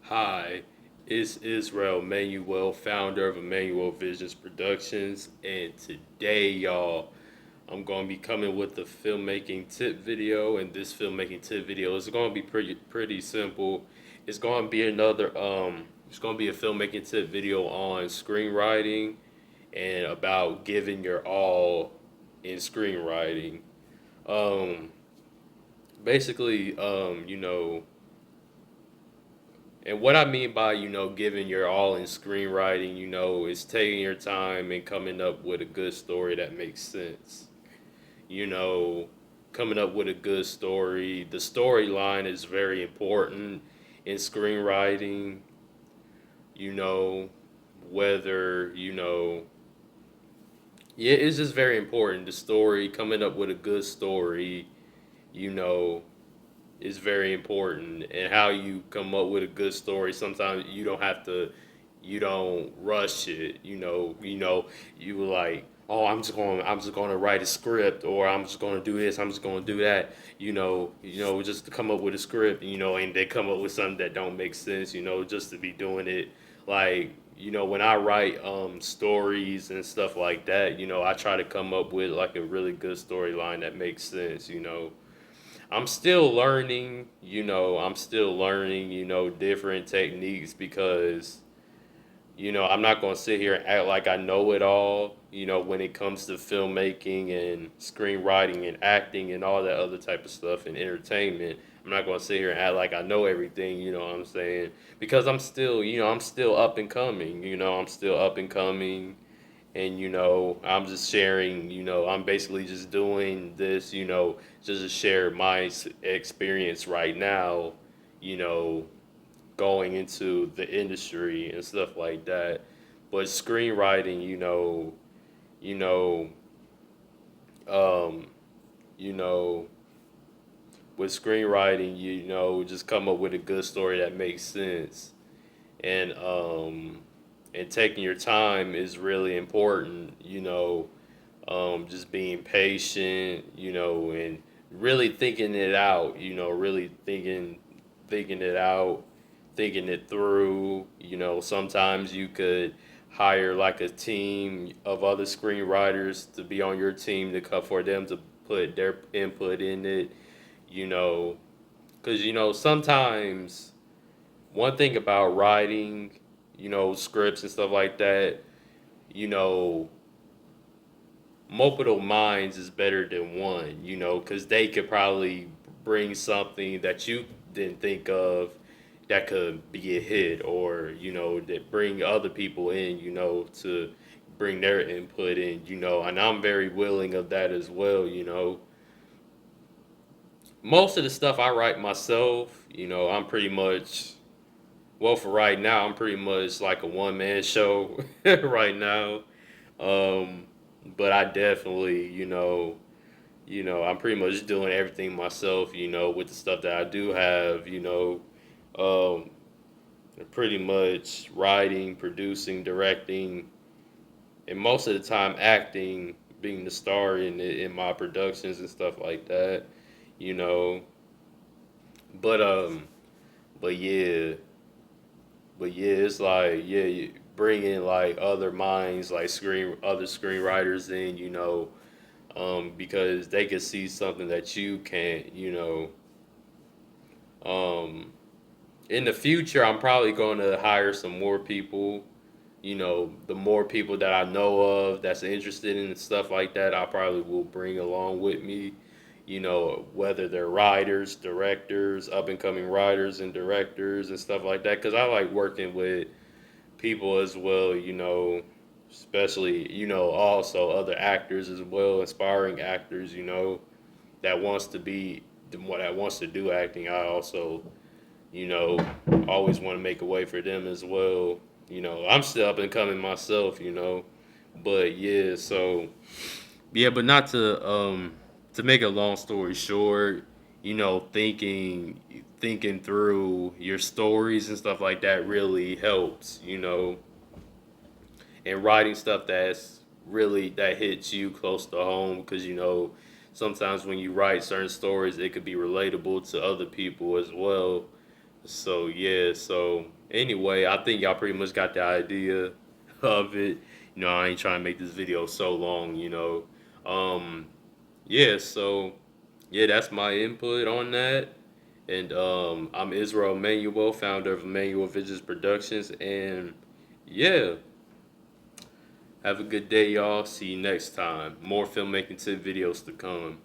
Hi, it's Immanuel, founder of Immanuel Visions Productions, and today, y'all, I'm going to be coming with a filmmaking tip video, and this filmmaking tip video is going to be pretty simple. It's going to be it's going to be a filmmaking tip video on screenwriting and about giving your all in screenwriting. Um, basically, and what I mean by, giving your all in screenwriting, is taking your time and coming up with a good story that makes sense. You know, coming up with a good story. The storyline is very important in screenwriting, you know, whether, yeah, it's just very important. The story, coming up with a good story, you know, is very important, and how you come up with a good story. Sometimes you don't rush it. You like, oh, I'm just going to write a script, or I'm just going to do this, I'm just going to do that. Just to come up with a script, and they come up with something that don't make sense. Just to be doing it like. When I write stories and stuff like that, I try to come up with like a really good storyline that makes sense. I'm still learning, different techniques because, I'm not going to sit here and act like I know it all, when it comes to filmmaking and screenwriting and acting and all that other type of stuff and entertainment. I'm not going to sit here and act like I know everything, you know what I'm saying? Because I'm still up and coming, I'm still up and coming, and I'm just sharing, I'm basically just doing this, just to share my experience right now, you know going into the industry and stuff like that. But screenwriting, you know um you know with screenwriting, just come up with a good story that makes sense. And taking your time is really important, just being patient, and really thinking it out, really thinking it out, thinking it through. Sometimes you could hire like a team of other screenwriters to be on your team to cut for them to put their input in it, you know, because sometimes one thing about writing, scripts and stuff like that, you know, multiple minds is better than one, because they could probably bring something that you didn't think of that could be a hit, or, that bring other people in, to bring their input in, and I'm very willing of that as well, Most of the stuff I write myself, I'm pretty much, well, for right now, I'm pretty much like a one man show right now. Um, but I definitely, I'm pretty much doing everything myself, with the stuff that I do have, um, pretty much writing, producing, directing, and most of the time acting, being the star in my productions and stuff like that, you know. But but yeah, but yeah, it's like, yeah, bringing like other minds, like other screenwriters in, because they can see something that you can't, Um, in the future, I'm probably going to hire some more people. The more people that I know of that's interested in stuff like that, I probably will bring along with me. Whether they're writers, directors, up and coming writers and directors and stuff like that. Because I like working with people as well, especially, also other actors as well, aspiring actors, that wants to be, that wants to do acting. I also, you know, always want to make a way for them as well. I'm still up and coming myself, but yeah, so yeah, but not to make a long story short, thinking through your stories and stuff like that really helps, and writing stuff that hits you close to home, because sometimes when you write certain stories, it could be relatable to other people as well, So yeah, so anyway, I think y'all pretty much got the idea of it. I ain't trying to make this video so long, Um, yeah, so yeah, that's my input on that. And I'm Israel Immanuel, founder of Immanuel Visions Productions. And yeah, have a good day, y'all. See you next time. More filmmaking tip videos to come.